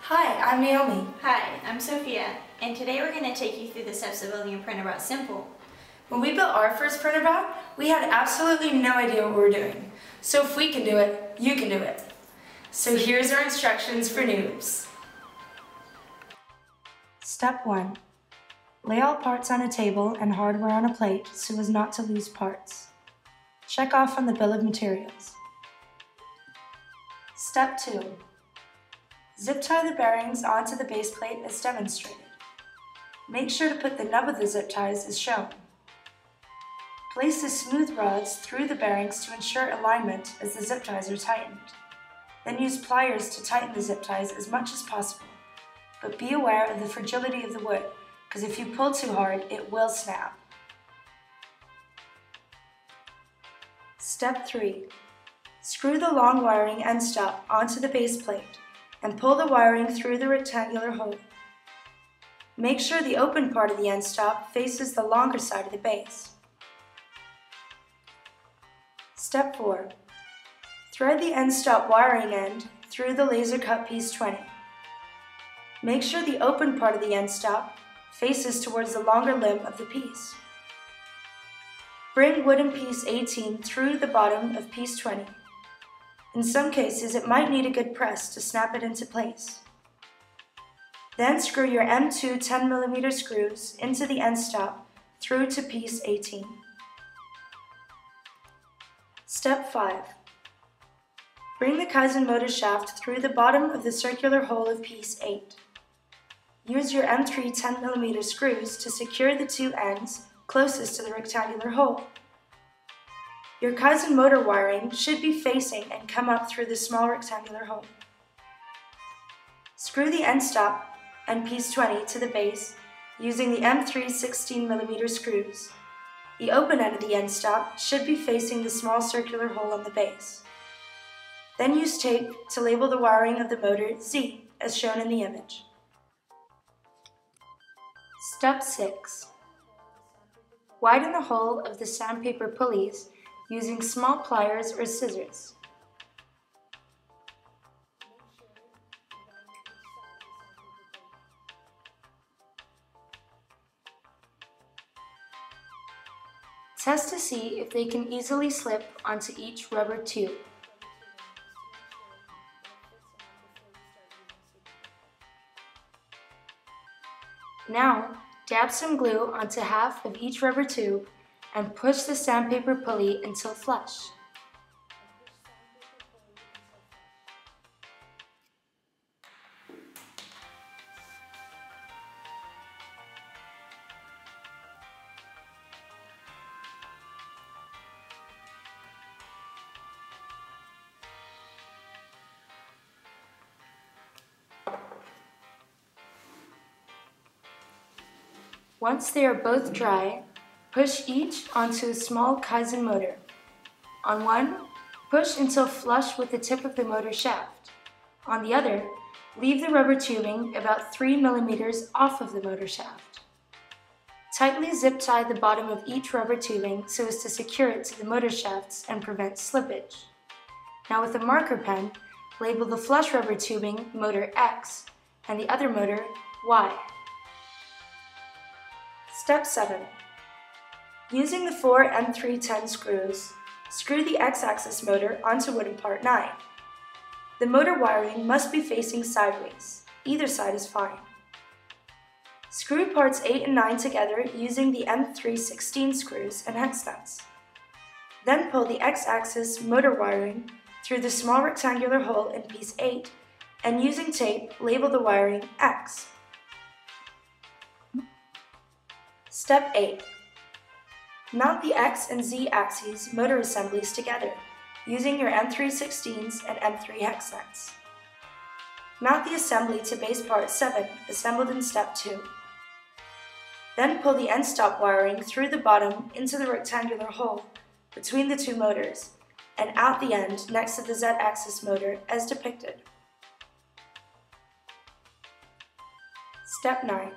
Hi, I'm Naomi. Hi, I'm Sophia, and today we're going to take you through the steps of building a Printrbot Simple. When we built our first Printrbot, we had absolutely no idea what we were doing. So if we can do it, you can do it. So here's our instructions for noobs. Step 1. Lay all parts on a table and hardware on a plate so as not to lose parts. Check off on the bill of materials. Step 2. Zip tie the bearings onto the base plate as demonstrated. Make sure to put the nub of the zip ties as shown. Place the smooth rods through the bearings to ensure alignment as the zip ties are tightened. Then use pliers to tighten the zip ties as much as possible, but be aware of the fragility of the wood, because if you pull too hard, it will snap. Step 3. Screw the long wiring end stop onto the base plate and pull the wiring through the rectangular hole. Make sure the open part of the end stop faces the longer side of the base. Step 4. Thread the end stop wiring end through the laser cut piece 20. Make sure the open part of the end stop faces towards the longer limb of the piece. Bring wooden piece 18 through the bottom of piece 20. In some cases, it might need a good press to snap it into place. Then screw your M2 10mm screws into the end stop through to piece 18. Step 5. Bring the Kaizen motor shaft through the bottom of the circular hole of piece 8. Use your M3 10mm screws to secure the two ends closest to the rectangular hole. Your Kaizen motor wiring should be facing and come up through the small rectangular hole. Screw the end stop and piece 20 to the base using the M3 16mm screws. The open end of the end stop should be facing the small circular hole on the base. Then use tape to label the wiring of the motor Z as shown in the image. Step 6. Widen the hole of the sandpaper pulleys using small pliers or scissors. Test to see if they can easily slip onto each rubber tube. Now, dab some glue onto half of each rubber tube and push the sandpaper pulley until flush. Once they are both dry, push each onto a small Kaizen motor. On one, push until flush with the tip of the motor shaft. On the other, leave the rubber tubing about 3 mm off of the motor shaft. Tightly zip tie the bottom of each rubber tubing so as to secure it to the motor shafts and prevent slippage. Now with a marker pen, label the flush rubber tubing motor X and the other motor Y. Step 7. Using the 4 M310 screws, screw the X-axis motor onto wooden part 9. The motor wiring must be facing sideways. Either side is fine. Screw parts 8 and 9 together using the M316 screws and hex nuts. Then pull the X-axis motor wiring through the small rectangular hole in piece 8 and using tape label the wiring X. Step 8. Mount the X and Z axes motor assemblies together using your M316s and M3 hex nuts. Mount the assembly to base part 7 assembled in step 2. Then pull the end stop wiring through the bottom into the rectangular hole between the two motors and out the end next to the Z-axis motor as depicted. Step 9.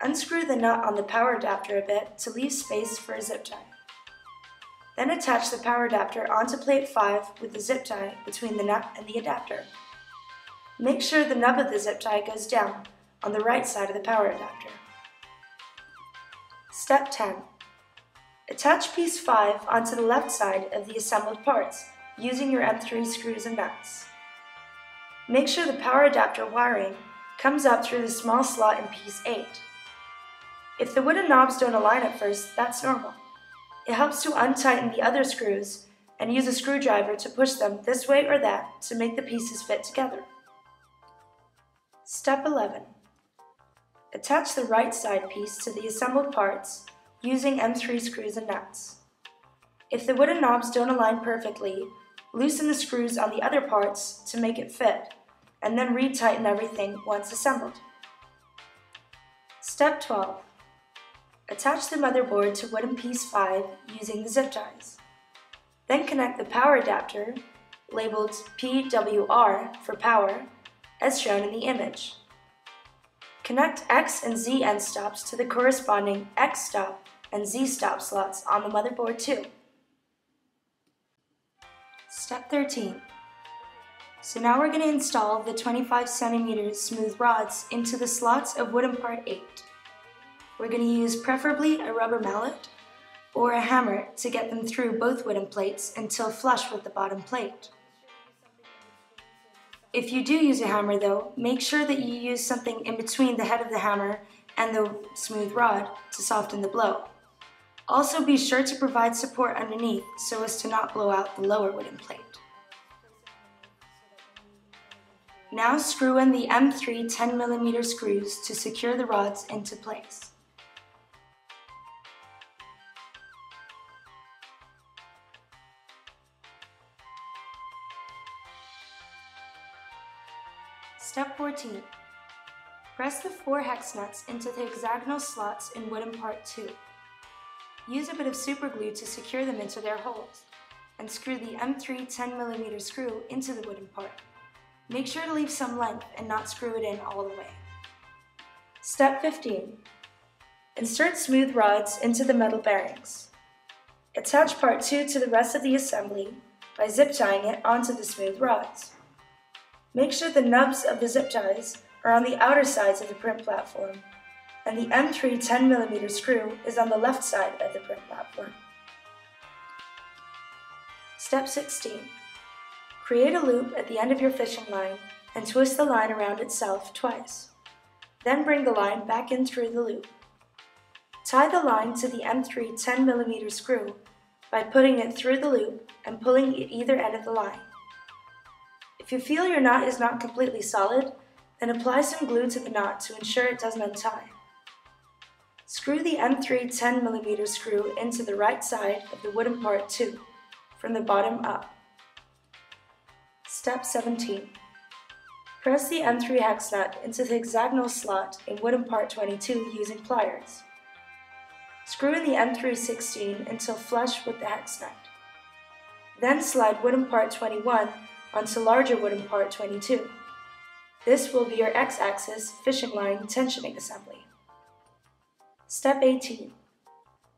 Unscrew the nut on the power adapter a bit to leave space for a zip tie. Then attach the power adapter onto plate 5 with the zip tie between the nut and the adapter. make sure the nub of the zip tie goes down on the right side of the power adapter. Step 10. Attach piece 5 onto the left side of the assembled parts using your M3 screws and nuts. Make sure the power adapter wiring comes up through the small slot in piece 8. If the wooden knobs don't align at first, that's normal. It helps to untighten the other screws and use a screwdriver to push them this way or that to make the pieces fit together. Step 11. Attach the right side piece to the assembled parts using M3 screws and nuts. If the wooden knobs don't align perfectly, loosen the screws on the other parts to make it fit, and then retighten everything once assembled. Step 12. Attach the motherboard to wooden piece 5 using the zip ties. Then connect the power adapter, labeled PWR for power, as shown in the image. Connect X and Z end stops to the corresponding X stop and Z stop slots on the motherboard too. Step 13. So now we're going to install the 25 cm smooth rods into the slots of wooden part 8. We're going to use preferably a rubber mallet or a hammer to get them through both wooden plates until flush with the bottom plate. If you do use a hammer though, make sure that you use something in between the head of the hammer and the smooth rod to soften the blow. Also be sure to provide support underneath so as to not blow out the lower wooden plate. Now screw in the M3 10mm screws to secure the rods into place. Step 14. Press the 4 hex nuts into the hexagonal slots in wooden part 2. Use a bit of super glue to secure them into their holes, and screw the M3 10mm screw into the wooden part. Make sure to leave some length and not screw it in all the way. Step 15. Insert smooth rods into the metal bearings. Attach part 2 to the rest of the assembly by zip tying it onto the smooth rods. Make sure the nubs of the zip ties are on the outer sides of the print platform, and the M3 10mm screw is on the left side of the print platform. Step 16. Create a loop at the end of your fishing line and twist the line around itself twice. Then bring the line back in through the loop. Tie the line to the M3 10mm screw by putting it through the loop and pulling at either end of the line. If you feel your knot is not completely solid, then apply some glue to the knot to ensure it doesn't untie. Screw the M3 10mm screw into the right side of the wooden part 2, from the bottom up. Step 17. Press the M3 hex nut into the hexagonal slot in wooden part 22 using pliers. Screw in the M3 16 until flush with the hex nut. Then slide wooden part 21 onto larger wooden part 22. This will be your X-axis fishing line tensioning assembly. Step 18.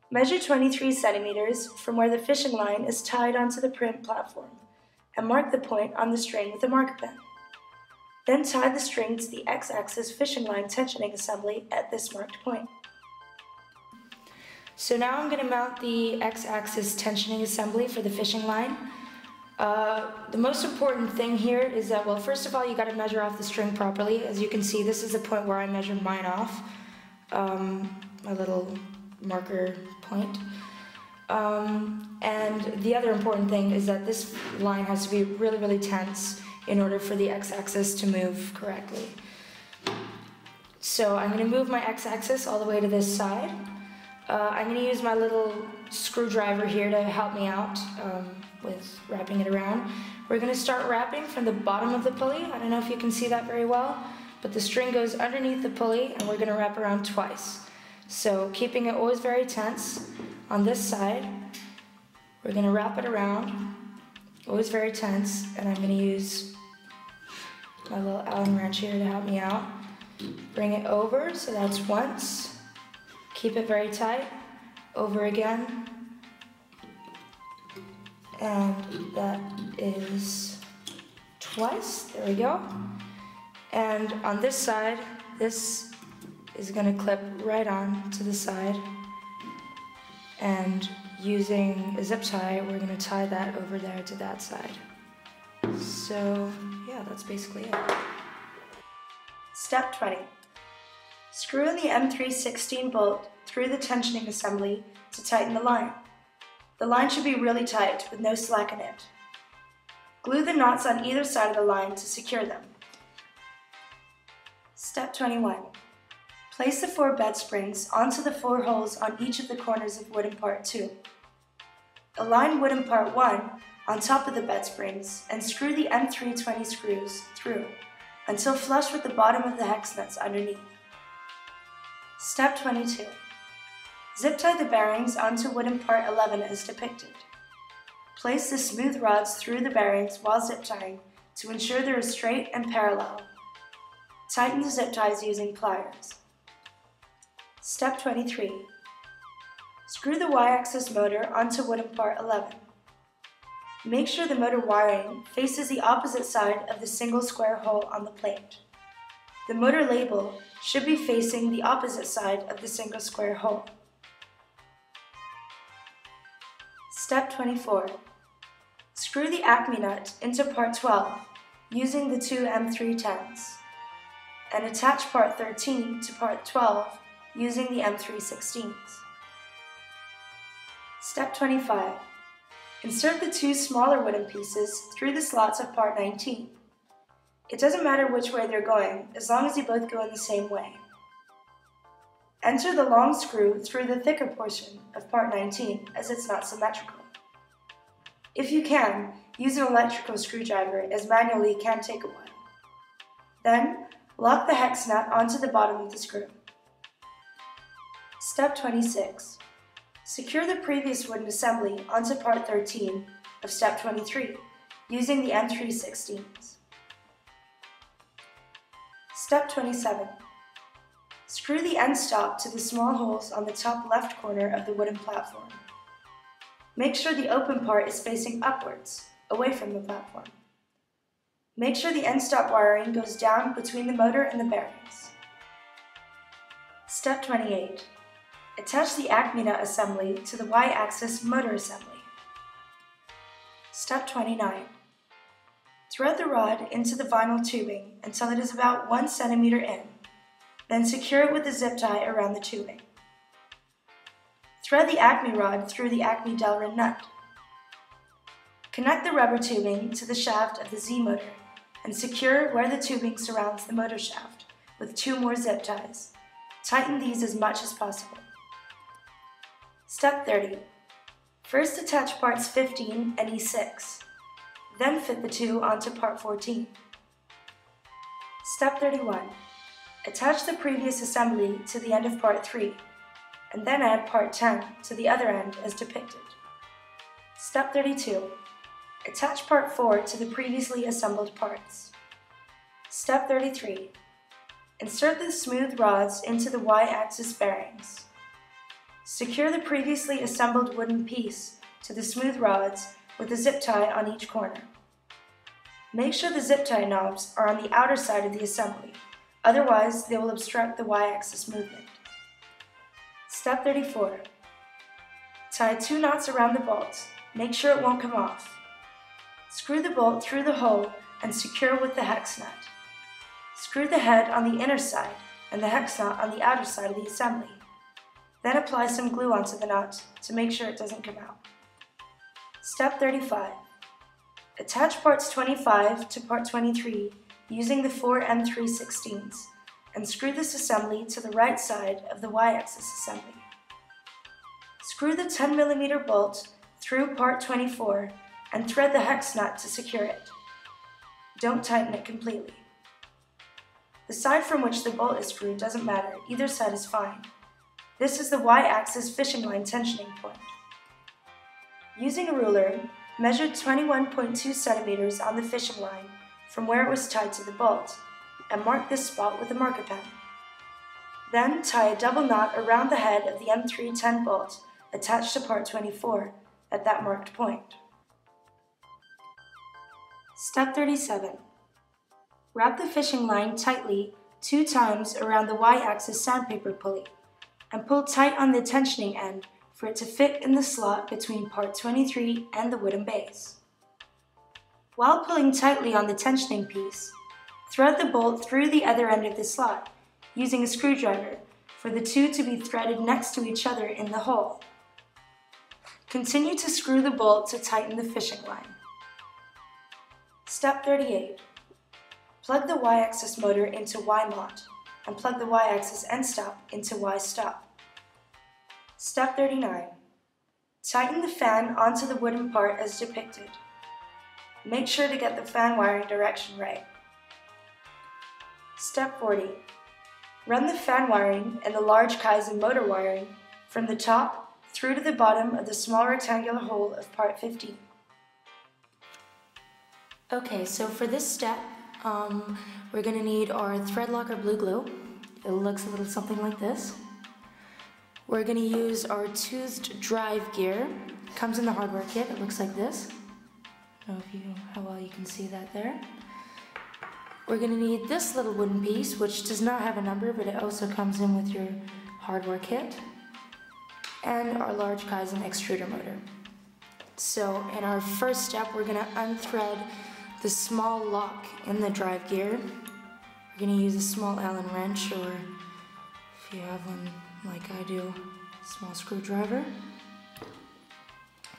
Measure 23 centimeters from where the fishing line is tied onto the print platform and mark the point on the string with a marker pen. Then tie the string to the X-axis fishing line tensioning assembly at this marked point. So now I'm going to mount the X-axis tensioning assembly for the fishing line. The most important thing here is that, well, first of all, you got to measure off the string properly. As you can see, this is the point where I measured mine off, my little marker point. And the other important thing is that this line has to be really, really tense in order for the X-axis to move correctly. So I'm going to move my X-axis all the way to this side. I'm going to use my little screwdriver here to help me out with wrapping it around. We're going to start wrapping from the bottom of the pulley. I don't know if you can see that very well, but the string goes underneath the pulley and we're going to wrap around twice. So keeping it always very tense on this side, we're going to wrap it around, always very tense, and I'm going to use my little Allen wrench here to help me out. Bring it over, so that's once. Keep it very tight, over again, and that is twice, there we go. And on this side, this is going to clip right on to the side. And using a zip tie, we're going to tie that over there to that side. So yeah, that's basically it. Step 20. Screw in the M316 bolt through the tensioning assembly to tighten the line. The line should be really tight with no slack in it. Glue the knots on either side of the line to secure them. Step 21. Place the 4 bed springs onto the 4 holes on each of the corners of wooden part 2. Align wooden part 1 on top of the bed springs and screw the M320 screws through until flush with the bottom of the hex nuts underneath. Step 22. Zip tie the bearings onto wooden part 11 as depicted. Place the smooth rods through the bearings while zip tying to ensure they are straight and parallel. Tighten the zip ties using pliers. Step 23. Screw the Y-axis motor onto wooden part 11. Make sure the motor wiring faces the opposite side of the single square hole on the plate. The motor label should be facing the opposite side of the single square hole. Step 24. Screw the Acme nut into part 12 using the 2 M310s and attach part 13 to part 12 using the M316s. Step 25. Insert the 2 smaller wooden pieces through the slots of part 19. It doesn't matter which way they're going, as long as you both go in the same way. Enter the long screw through the thicker portion of part 19, as it's not symmetrical. If you can, use an electrical screwdriver, as manually can take a while. Then, lock the hex nut onto the bottom of the screw. Step 26. Secure the previous wooden assembly onto part 13 of step 23 using the M316s. Step 27. Screw the end stop to the small holes on the top left corner of the wooden platform. Make sure the open part is facing upwards, away from the platform. Make sure the end stop wiring goes down between the motor and the bearings. Step 28. Attach the Acme nut assembly to the Y-axis motor assembly. Step 29. Thread the rod into the vinyl tubing until it is about 1 centimeter in, then secure it with a zip tie around the tubing. Thread the Acme rod through the Acme Delrin nut. Connect the rubber tubing to the shaft of the Z motor and secure where the tubing surrounds the motor shaft with 2 more zip ties. Tighten these as much as possible. Step 30. First attach parts 15 and E6, then fit the 2 onto part 14. Step 31. Attach the previous assembly to the end of part 3, and then add part 10 to the other end as depicted. Step 32. Attach part 4 to the previously assembled parts. Step 33. Insert the smooth rods into the Y-axis bearings. Secure the previously assembled wooden piece to the smooth rods with a zip tie on each corner. Make sure the zip tie knobs are on the outer side of the assembly, otherwise they will obstruct the Y-axis movement. Step 34. Tie 2 knots around the bolt. Make sure it won't come off. Screw the bolt through the hole and secure with the hex nut. Screw the head on the inner side and the hex nut on the outer side of the assembly. Then apply some glue onto the nut to make sure it doesn't come out. Step 35. Attach parts 25 to part 23 using the 4 M316s and screw this assembly to the right side of the Y-axis assembly. Screw the 10mm bolt through part 24 and thread the hex nut to secure it. Don't tighten it completely. The side from which the bolt is screwed doesn't matter, either side is fine. This is the Y-axis fishing line tensioning point. Using a ruler, measure 21.2 centimeters on the fishing line from where it was tied to the bolt, and mark this spot with a marker pen. Then tie a double knot around the head of the M310 bolt attached to part 24 at that marked point. Step 37. Wrap the fishing line tightly 2 times around the y-axis sandpaper pulley and pull tight on the tensioning end for it to fit in the slot between part 23 and the wooden base. While pulling tightly on the tensioning piece, thread the bolt through the other end of the slot using a screwdriver for the two to be threaded next to each other in the hole. Continue to screw the bolt to tighten the fishing line. Step 38. Plug the y-axis motor into Y-mot and plug the y-axis end stop into Y-stop. Step 39. Tighten the fan onto the wooden part as depicted. Make sure to get the fan wiring direction right. Step 40. Run the fan wiring and the large Kaizen motor wiring from the top through to the bottom of the small rectangular hole of part 15. Okay, so for this step, we're going to need our thread locker blue glue. It looks a little something like this. We're going to use our toothed drive gear. It comes in the hardware kit. It looks like this. I don't know how well you can see that there. We're going to need this little wooden piece, which does not have a number, but it also comes in with your hardware kit, and our large Kaizen extruder motor. So in our first step, we're going to unthread the small lock in the drive gear. We're going to use a small Allen wrench, or if you have one like I do, a small screwdriver,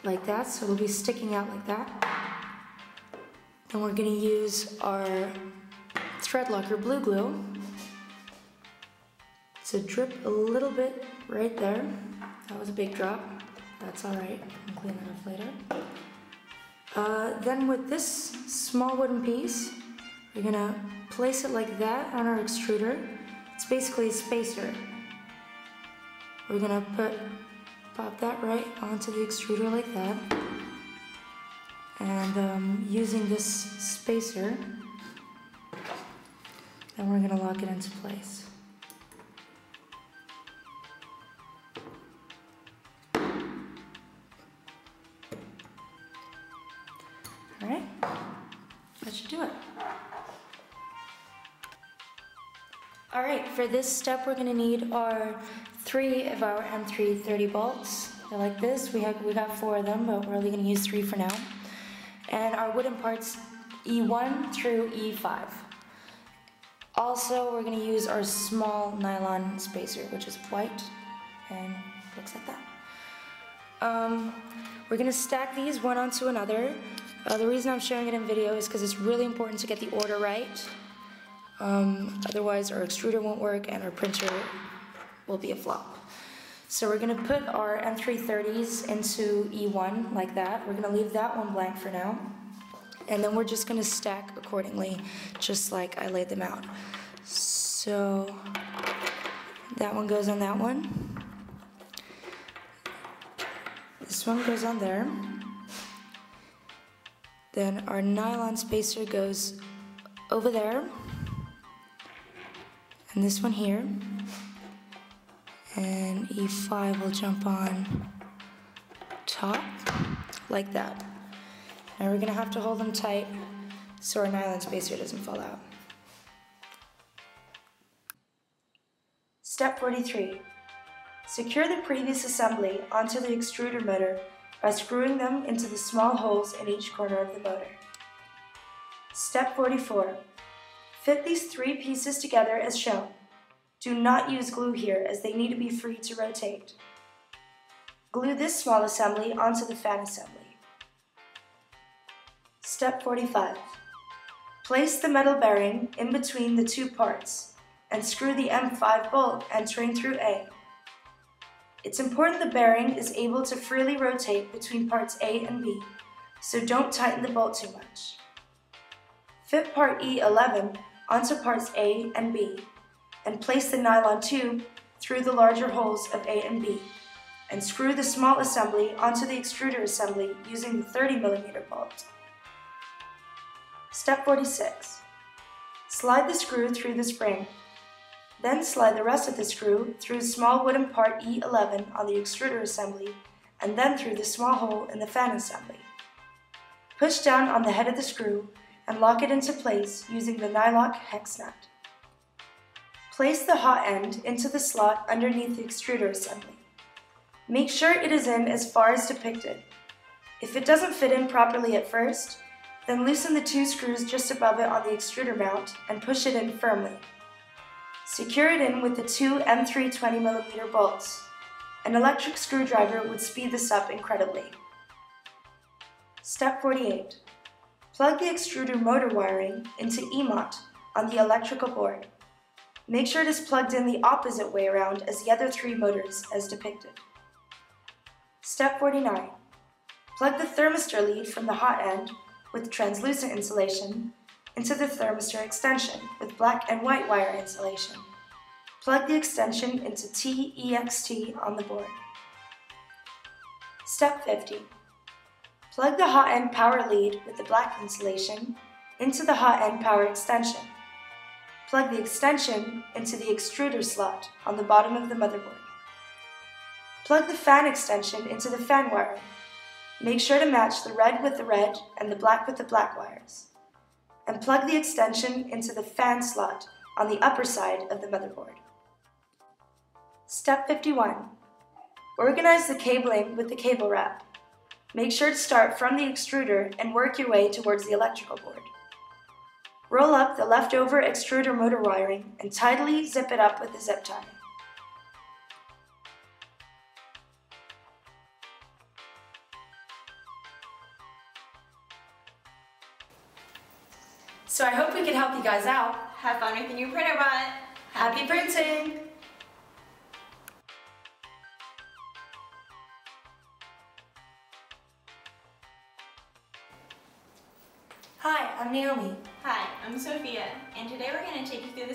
like that, so it'll be sticking out like that. Then we're going to use our thread locker blue glue to drip a little bit right there. That was a big drop. That's alright, I'll clean that off later. Then with this small wooden piece, we're going to place it like that on our extruder. It's basically a spacer. We're going to pop that right onto the extruder like that. And using this spacer, then we're going to lock it into place. Alright, that should do it. Alright, for this step we're going to need our 3 of our M3 30 bolts. They're like this. We got 4 of them, but we're only going to use 3 for now. And our wooden parts E1 through E5. Also, we're going to use our small nylon spacer, which is white and looks like that. We're going to stack these one onto another. The reason I'm showing it in video is because it's really important to get the order right. Otherwise, our extruder won't work and our printer will be a flop. So we're going to put our M330s into E1 like that. We're going to leave that one blank for now. And then we're just going to stack accordingly, just like I laid them out. So that one goes on that one. This one goes on there. Then our nylon spacer goes over there. And this one here. And E5 will jump on top, like that. Now we're going to have to hold them tight so our nylon spacer doesn't fall out. Step 43. Secure the previous assembly onto the extruder motor by screwing them into the small holes in each corner of the motor. Step 44. Fit these 3 pieces together as shown. Do not use glue here as they need to be free to rotate. Glue this small assembly onto the fan assembly. Step 45. Place the metal bearing in between the 2 parts and screw the M5 bolt entering through A. It's important the bearing is able to freely rotate between parts A and B, so don't tighten the bolt too much. Fit part E11 onto parts A and B, and place the nylon tube through the larger holes of A and B, and screw the small assembly onto the extruder assembly using the 30mm bolt. Step 46. Slide the screw through the spring. Then slide the rest of the screw through small wooden part E11 on the extruder assembly, and then through the small hole in the fan assembly. Push down on the head of the screw and lock it into place using the nylon hex nut. Place the hot end into the slot underneath the extruder assembly. Make sure it is in as far as depicted. If it doesn't fit in properly at first, then loosen the 2 screws just above it on the extruder mount and push it in firmly. Secure it in with the 2 M3 20mm bolts. An electric screwdriver would speed this up incredibly. Step 48. Plug the extruder motor wiring into EMOT on the electrical board. Make sure it is plugged in the opposite way around as the other 3 motors as depicted. Step 49. Plug the thermistor lead from the hot end with translucent insulation into the thermistor extension with black and white wire insulation. Plug the extension into TEXT on the board. Step 50. Plug the hot end power lead with the black insulation into the hot end power extension. Plug the extension into the extruder slot on the bottom of the motherboard. Plug the fan extension into the fan wiring. Make sure to match the red with the red and the black with the black wires. And plug the extension into the fan slot on the upper side of the motherboard. Step 51. Organize the cabling with the cable wrap. Make sure to start from the extruder and work your way towards the electrical board. Roll up the leftover extruder motor wiring and tidily zip it up with a zip tie. So I hope we could help you guys out. Have fun with the new Printrbot. Happy printing! Hi, I'm Naomi. Hi, I'm Sophia, and today we're going to take you through the